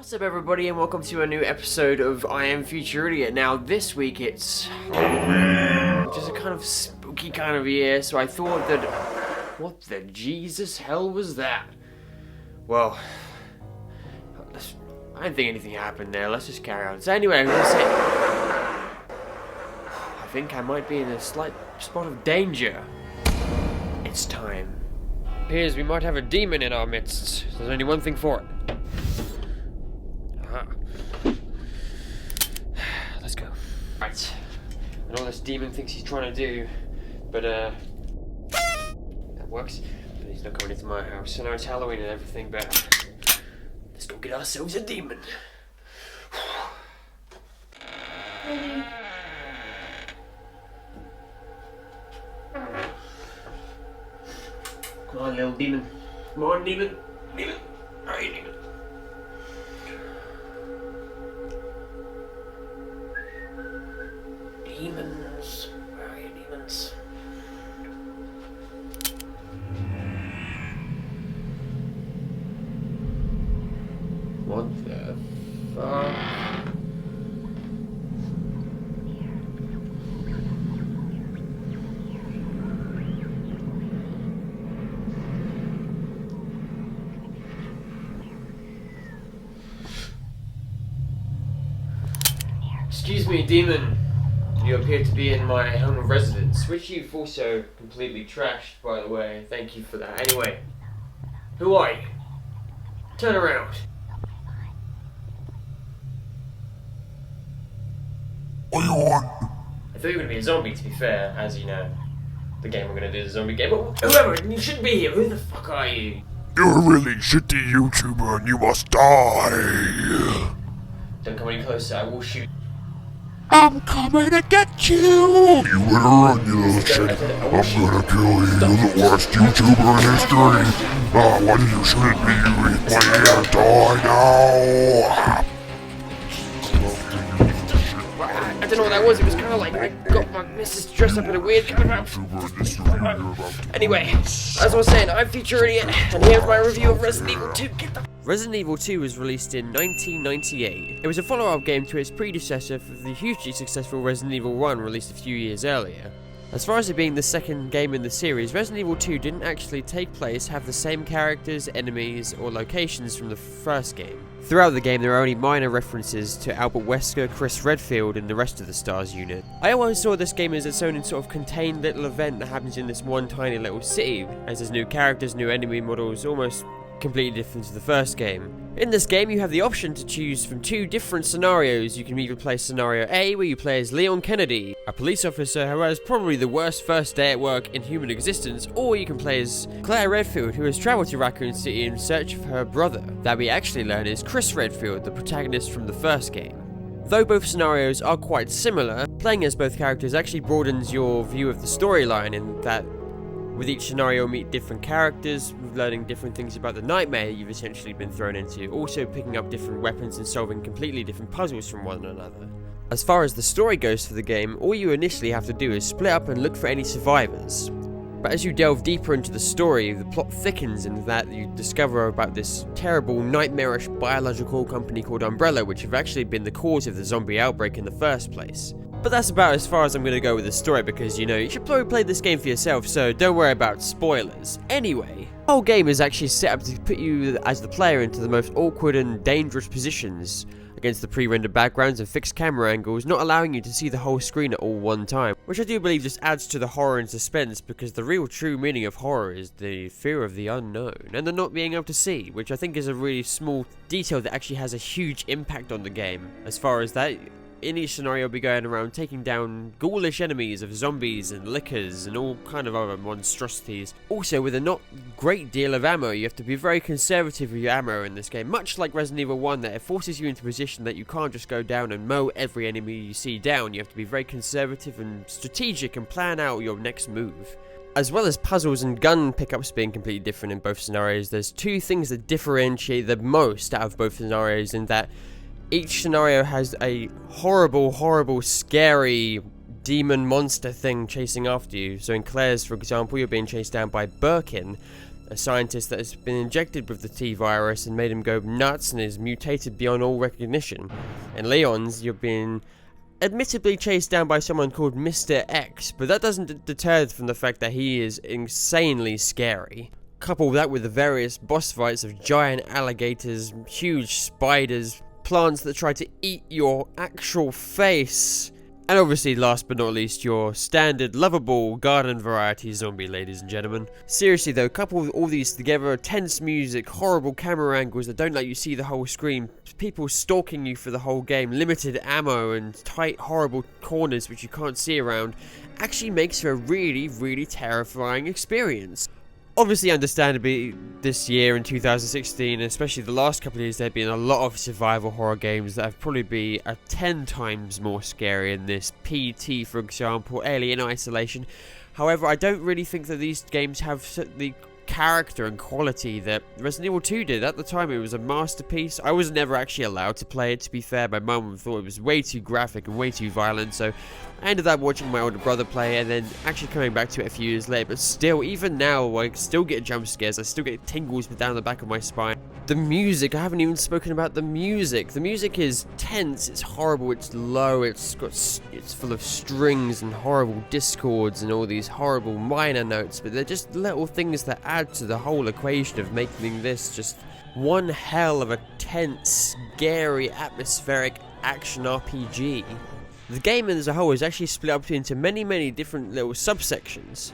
What's up everybody and welcome to a new episode of I Am Future Idiot. Now this week it's Halloween, which is a kind of spooky kind of year, so I thought that, what the Jesus hell was that? Well, I didn't think anything happened there, let's just carry on. So anyway, I'm gonna say, I think I might be in a slight spot of danger. It's time. Appears we might have a demon in our midst. There's only one thing for it. Let's go. Right. I know this demon thinks he's trying to do, but that works. But he's not coming into my house. I know it's Halloween and everything, but let's go get ourselves a demon. Come on, little demon. Come on, demon. Demon. Alright, demon. Demons. Where are you, demons? What the fuck? Excuse me, demon. You appear to be in my home of residence, which you've also completely trashed, by the way. Thank you for that. Anyway, who are you? Turn around. What do you want? I thought you were going to be a zombie, to be fair, as you know. The game we're going to do is a zombie game, but whoever, you shouldn't be here. Who the fuck are you? You're a really shitty YouTuber and you must die. Don't come any closer, I will shoot. I'm coming to get you! You better run, you little shit. I'm gonna kill you, the worst YouTuber in history! Why did you shoot at me, you eat my hair? Die now! I don't know what that was, it was kind of like I got my missus dressed up in a weird kind of... Anyway, as I was saying, I'm Future Idiot, and here's my review of Resident Evil 2. Resident Evil 2 was released in 1998. It was a follow-up game to its predecessor for the hugely successful Resident Evil 1 released a few years earlier. As far as it being the second game in the series, Resident Evil 2 didn't actually have the same characters, enemies, or locations from the first game. Throughout the game, there are only minor references to Albert Wesker, Chris Redfield, and the rest of the STARS unit. I always saw this game as its own sort of contained little event that happens in this one tiny little city, as there's new characters, new enemy models, almost completely different to the first game. In this game, you have the option to choose from two different scenarios. You can either play scenario A, where you play as Leon Kennedy, a police officer who has probably the worst first day at work in human existence, or you can play as Claire Redfield, who has travelled to Raccoon City in search of her brother, that we actually learn is Chris Redfield, the protagonist from the first game. Though both scenarios are quite similar, playing as both characters actually broadens your view of the storyline in that with each scenario you'll meet different characters, learning different things about the nightmare you've essentially been thrown into, also picking up different weapons and solving completely different puzzles from one another. As far as the story goes for the game, all you initially have to do is split up and look for any survivors. But as you delve deeper into the story, the plot thickens in that you discover about this terrible, nightmarish biological company called Umbrella, which have actually been the cause of the zombie outbreak in the first place. But that's about as far as I'm going to go with the story because, you know, you should probably play this game for yourself, so don't worry about spoilers. Anyway, the whole game is actually set up to put you as the player into the most awkward and dangerous positions against the pre-rendered backgrounds and fixed camera angles, not allowing you to see the whole screen at all one time, which I do believe just adds to the horror and suspense because the real true meaning of horror is the fear of the unknown and the not being able to see, which I think is a really small detail that actually has a huge impact on the game. As far as that, in each scenario, you'll be going around taking down ghoulish enemies of zombies and lickers and all kind of other monstrosities. Also, with a not great deal of ammo, you have to be very conservative with your ammo in this game, much like Resident Evil 1, that it forces you into a position that you can't just go down and mow every enemy you see down. You have to be very conservative and strategic and plan out your next move. As well as puzzles and gun pickups being completely different in both scenarios, there's two things that differentiate the most out of both scenarios in that each scenario has a horrible, scary demon monster thing chasing after you. So in Claire's, for example, you're being chased down by Birkin, a scientist that has been injected with the T-virus and made him go nuts and is mutated beyond all recognition. In Leon's, you're being admittedly chased down by someone called Mr. X, but that doesn't deter from the fact that he is insanely scary. Couple that with the various boss fights of giant alligators, huge spiders, plants that try to eat your actual face, and obviously, last but not least, your standard lovable garden variety zombie, ladies and gentlemen. Seriously though, couple all these together, tense music, horrible camera angles that don't let you see the whole screen, people stalking you for the whole game, limited ammo, and tight, horrible corners which you can't see around, actually makes for a really, really terrifying experience. Obviously, understandably, this year in 2016, especially the last couple of years, there have been a lot of survival horror games that have probably been 10 times more scary than this. PT, for example, Alien Isolation. However, I don't really think that these games have the character and quality that Resident Evil 2 did. At the time, it was a masterpiece. I was never actually allowed to play it, to be fair. My mum thought it was way too graphic and way too violent, so I ended up watching my older brother play and then actually coming back to it a few years later. But still, even now, I still get jump scares. I still get tingles down the back of my spine. The music, I haven't even spoken about the music. The music is tense, it's horrible, it's low, it's full of strings and horrible discords and all these horrible minor notes, but they're just little things that add to the whole equation of making this just one hell of a tense, scary, atmospheric action RPG. The game as a whole is actually split up into many different little subsections.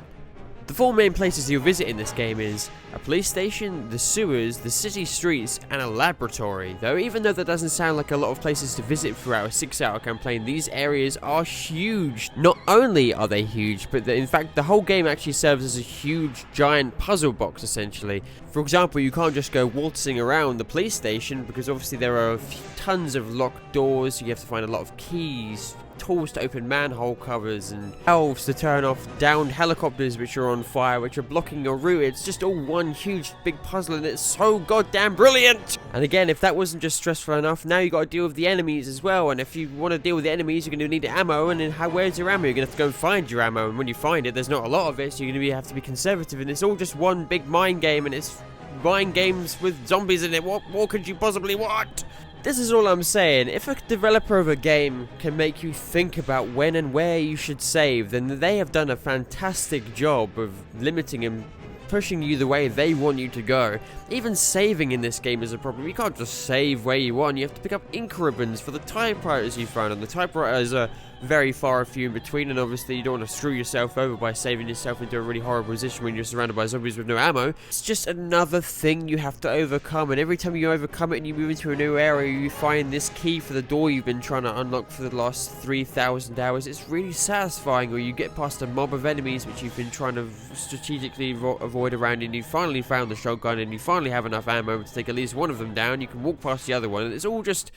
The 4 main places you'll visit in this game is a police station, the sewers, the city streets, and a laboratory. Though even though that doesn't sound like a lot of places to visit throughout a 6-hour campaign, these areas are huge. Not only are they huge, but in fact the whole game actually serves as a huge giant puzzle box essentially. For example, you can't just go waltzing around the police station because obviously there are tons of locked doors, you have to find a lot of keys, tools to open manhole covers, and valves to turn off downed helicopters which are on fire, which are blocking your route. It's just all one huge big puzzle and it's so goddamn brilliant! And again, if that wasn't just stressful enough, now you got to deal with the enemies as well, and if you want to deal with the enemies, you're going to need ammo, and then where's your ammo? You're going to have to go and find your ammo, and when you find it, there's not a lot of it, so you're going to have to be conservative, and it's all just one big mind game, and it's mind games with zombies in it. What more could you possibly want? This is all I'm saying. If a developer of a game can make you think about when and where you should save, then they have done a fantastic job of limiting and pushing you the way they want you to go. Even saving in this game is a problem. You can't just save where you want. You have to pick up ink ribbons for the typewriters you found, and the typewriters are very far few in between, and obviously you don't want to screw yourself over by saving yourself into a really horrible position when you're surrounded by zombies with no ammo. It's just another thing you have to overcome, and every time you overcome it and you move into a new area, you find this key for the door you've been trying to unlock for the last 3,000 hours. It's really satisfying, or you get past a mob of enemies which you've been trying to strategically avoid around, and you finally found the shotgun and you finally have enough ammo to take at least one of them down. You can walk past the other one, and it's all just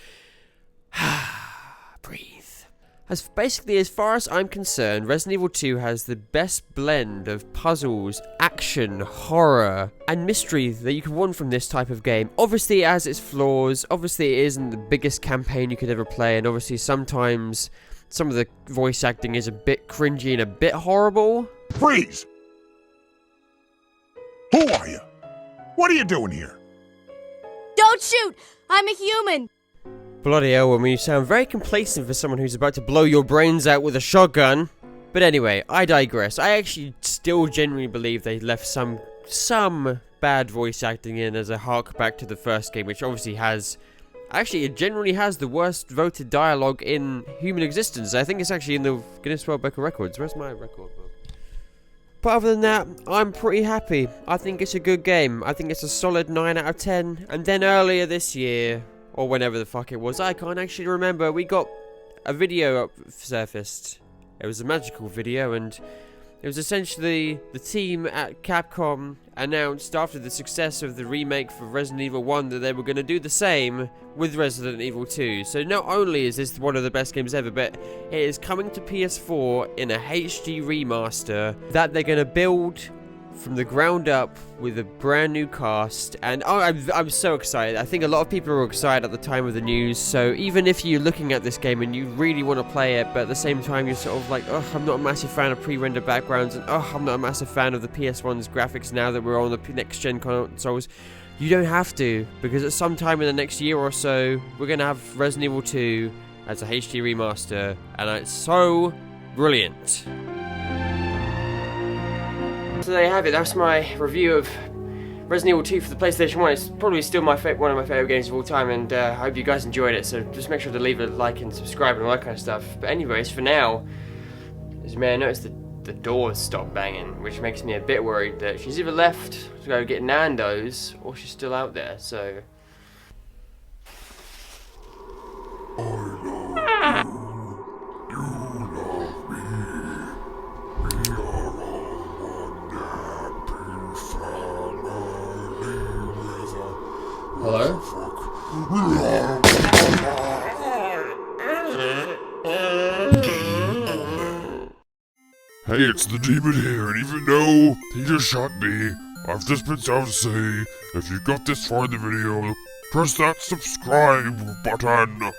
breathe. As far as I'm concerned, Resident Evil 2 has the best blend of puzzles, action, horror, and mystery that you can want from this type of game. Obviously it has its flaws, obviously it isn't the biggest campaign you could ever play, and obviously sometimes some of the voice acting is a bit cringy and a bit horrible. Freeze! Who are you? What are you doing here? Don't shoot! I'm a human! Bloody hell, you sound very complacent for someone who's about to blow your brains out with a shotgun. But anyway, I digress. I actually still genuinely believe they left some bad voice acting in as a hark back to the first game, which obviously has... Actually, it generally has the worst voted dialogue in human existence. I think it's actually in the Guinness World Book of Records. Where's my record book? But other than that, I'm pretty happy. I think it's a good game. I think it's a solid 9 out of 10. And then earlier this year, or whenever the fuck it was, I can't actually remember, we got a video surfaced. It was a magical video, and it was essentially the team at Capcom announced after the success of the remake for Resident Evil 1 that they were going to do the same with Resident Evil 2. So not only is this one of the best games ever, but it is coming to PS4 in a HD remaster that they're going to build from the ground up with a brand new cast, and I'm so excited. I think a lot of people were excited at the time of the news, so even if you're looking at this game and you really want to play it, but at the same time you're sort of like, oh, I'm not a massive fan of pre-rendered backgrounds, and oh, I'm not a massive fan of the PS1's graphics now that we're on the next-gen consoles, you don't have to, because at some time in the next year or so, we're going to have Resident Evil 2 as a HD remaster, and it's so brilliant. So there you have it, that's my review of Resident Evil 2 for the PlayStation 1. It's probably still one of my favourite games of all time, and I hope you guys enjoyed it, so just make sure to leave a like and subscribe and all that kind of stuff. But anyways, for now, as you may have noticed, the doors stopped banging, which makes me a bit worried that she's either left to go get Nando's, or she's still out there, so... Hello? Hey, it's the demon here, and even though he just shot me, I've just been told to say, if you got this far in the video, press that subscribe button.